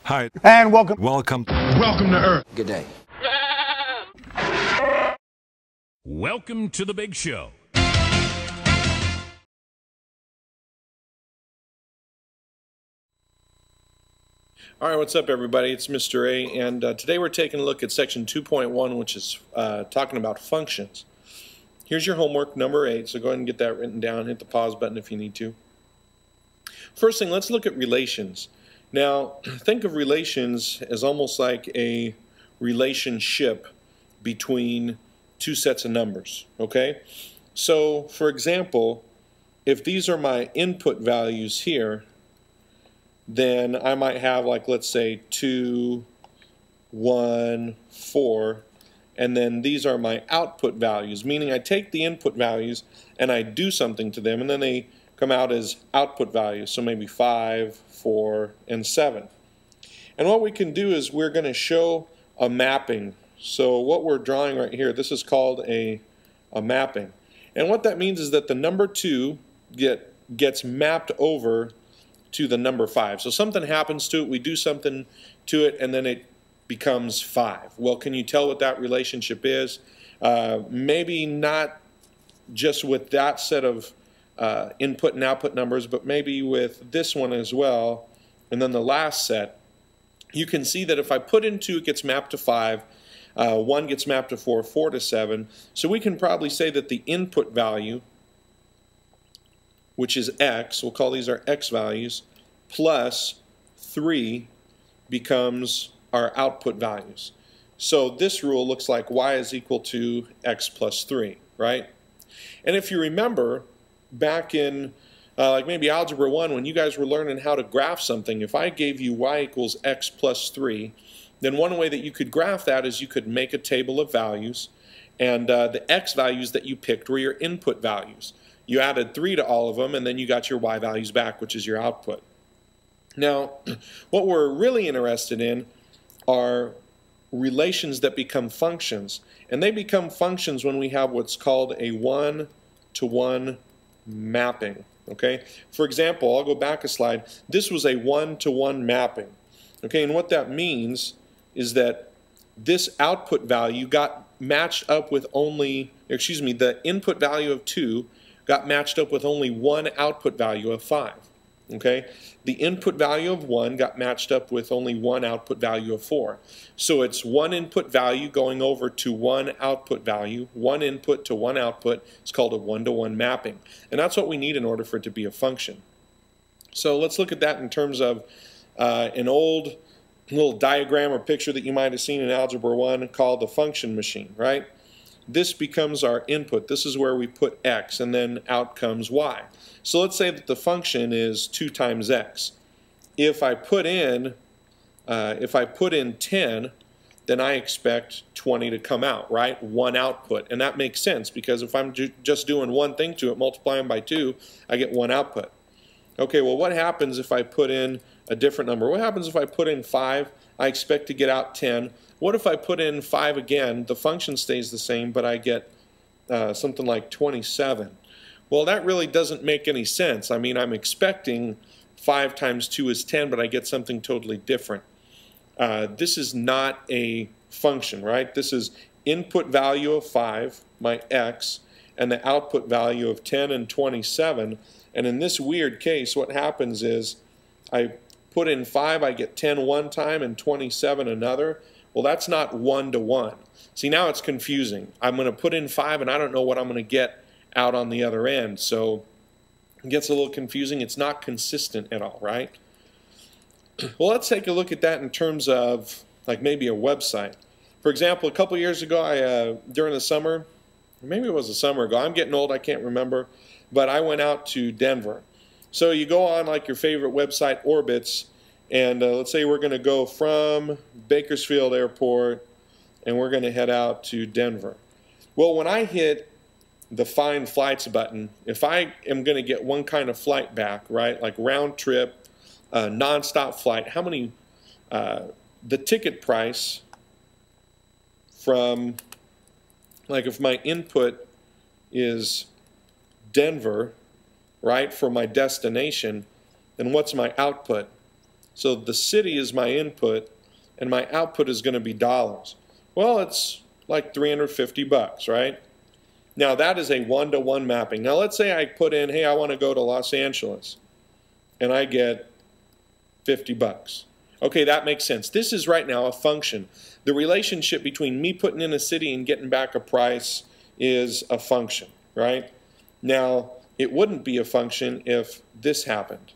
Hi. And welcome. Welcome. Welcome to Earth. Good day. Welcome to the big show. All right, what's up, everybody? It's Mr. A, and today we're taking a look at section 2.1, which is talking about functions. Here's your homework, number 8, so go ahead and get that written down. Hit the pause button if you need to. First thing, let's look at relations. Now, think of relations as almost like a relationship between two sets of numbers, okay? So, for example, if these are my input values here, then I might have, like, let's say 2, 1, 4, and then these are my output values, meaning I take the input values and I do something to them, and then they come out as output values, so maybe 5, 4, and 7. And what we can do is we're going to show a mapping. So what we're drawing right here, this is called a mapping. And what that means is that the number 2 gets mapped over to the number 5. So something happens to it, we do something to it, and then it becomes 5. Well, can you tell what that relationship is? Maybe not just with that set of input and output numbers, but maybe with this one as well, and then the last set. You can see that if I put in 2, it gets mapped to 5, 1 gets mapped to 4, 4 to 7. So we can probably say that the input value, which is x, we'll call these our x values, plus 3 becomes our output values. So this rule looks like y is equal to x plus 3, right? And if you remember, back in like maybe Algebra 1, when you guys were learning how to graph something, if I gave you y equals x plus 3, then one way that you could graph that is you could make a table of values, and the x values that you picked were your input values. You added 3 to all of them, and then you got your y values back, which is your output. Now, what we're really interested in are relations that become functions. And they become functions when we have what's called a one-to-one mapping. Okay? For example, I'll go back a slide. This was a one-to-one mapping. Okay, and what that means is that this output value got matched up with only, the input value of 2 got matched up with only one output value of 5. Okay? The input value of 1 got matched up with only one output value of 4. So it's one input value going over to one output value, one input to one output. It's called a one-to-one mapping. And that's what we need in order for it to be a function. So let's look at that in terms of an old little diagram or picture that you might have seen in Algebra 1 called the function machine, right? This becomes our input. This is where we put x, and then out comes y. So let's say that the function is 2 times x. If I put in 10, then I expect 20 to come out, right? One output. And that makes sense because if I'm just doing one thing to it, multiplying by 2, I get one output. Okay, well, what happens if I put in a different number? What happens if I put in 5? I expect to get out 10. What if I put in 5 again? The function stays the same, but I get something like 27. Well, that really doesn't make any sense. I mean, I'm expecting 5 times 2 is 10, but I get something totally different. This is not a function, right? This is input value of 5, my x, and the output value of 10 and 27. And in this weird case, what happens is I put in 5, I get 10 one time and 27 another. Well, that's not one-to-one. See, now it's confusing. I'm going to put in 5, and I don't know what I'm going to get out on the other end. So it gets a little confusing. It's not consistent at all, right? Well, let's take a look at that in terms of like maybe a website. For example, a couple years ago, during the summer, maybe it was a summer ago, I'm getting old, I can't remember, but I went out to Denver. So you go on like your favorite website, Orbitz, and let's say we're going to go from Bakersfield Airport and we're going to head out to Denver. Well, when I hit the Find Flights button, if I am going to get one kind of flight back, right, like round trip, non-stop flight, how many, the ticket price from, like if my input is Denver, right, for my destination, then what's my output? So the city is my input, and my output is going to be dollars. Well, it's like 350 bucks, right? Now that is a one-to-one mapping. Now let's say I put in, hey, I want to go to Los Angeles, and I get 50 bucks. Okay, that makes sense. This is right now a function. The relationship between me putting in a city and getting back a price is a function, right? Now, it wouldn't be a function if this happened.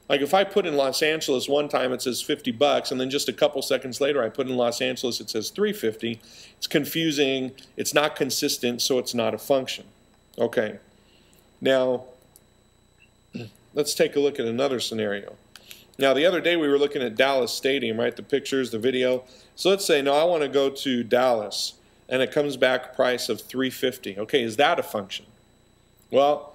Like if I put in Los Angeles one time, it says 50 bucks, and then just a couple seconds later I put in Los Angeles, it says 350. It's confusing, it's not consistent, so it's not a function. Okay, now let's take a look at another scenario. Now the other day we were looking at Dallas Stadium, right? The pictures, the video. So let's say, no, I want to go to Dallas, and it comes back a price of 350. Okay, is that a function? Well,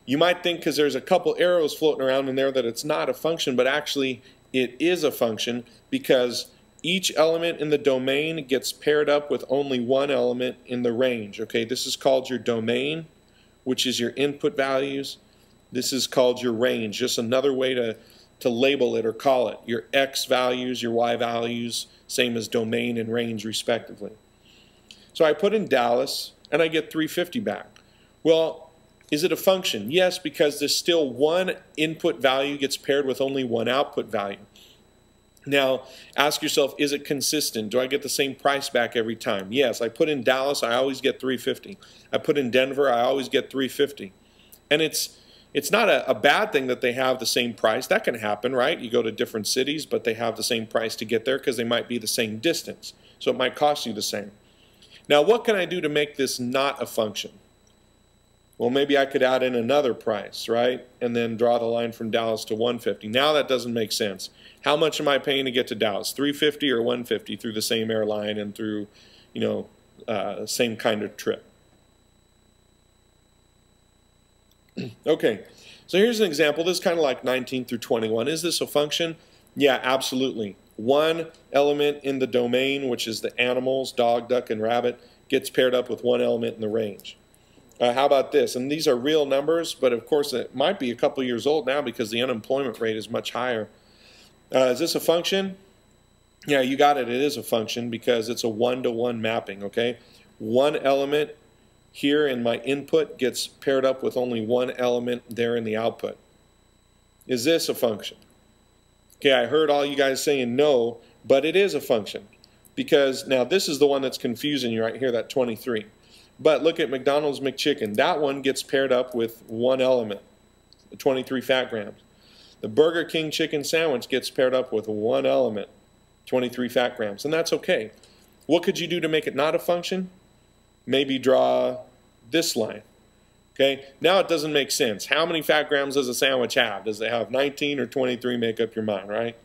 you might think because there's a couple arrows floating around in there that it's not a function, but actually it is a function because each element in the domain gets paired up with only one element in the range. Okay, this is called your domain, which is your input values. This is called your range, just another way to label it or call it. Your X values, your Y values, same as domain and range respectively. So I put in Dallas and I get 350 back. Well, is it a function? Yes, because there's still one input value gets paired with only one output value. Now, ask yourself, is it consistent? Do I get the same price back every time? Yes, I put in Dallas, I always get 350. I put in Denver, I always get 350. And it's not a bad thing that they have the same price. That can happen, right? You go to different cities, but they have the same price to get there because they might be the same distance. So it might cost you the same. Now, what can I do to make this not a function? Well, maybe I could add in another price, right? And then draw the line from Dallas to 150. Now that doesn't make sense. How much am I paying to get to Dallas? 350 or 150 through the same airline and through, same kind of trip? Okay, so here's an example. This is kind of like 19 through 21. Is this a function? Yeah, absolutely. One element in the domain, which is the animals, dog, duck, and rabbit, gets paired up with one element in the range. How about this? And these are real numbers, but of course it might be a couple years old now because the unemployment rate is much higher. Is this a function? Yeah, you got it. It is a function because it's a one-to-one mapping, okay? One element here in my input gets paired up with only one element there in the output. Is this a function? Okay, I heard all you guys saying no, but it is a function because now this is the one that's confusing you right here, that 23. But look at McDonald's McChicken. That one gets paired up with one element, 23 fat grams. The Burger King chicken sandwich gets paired up with one element, 23 fat grams, and that's okay. What could you do to make it not a function? Maybe draw this line. Okay, now it doesn't make sense. How many fat grams does a sandwich have? Does it have 19 or 23? Make up your mind, right?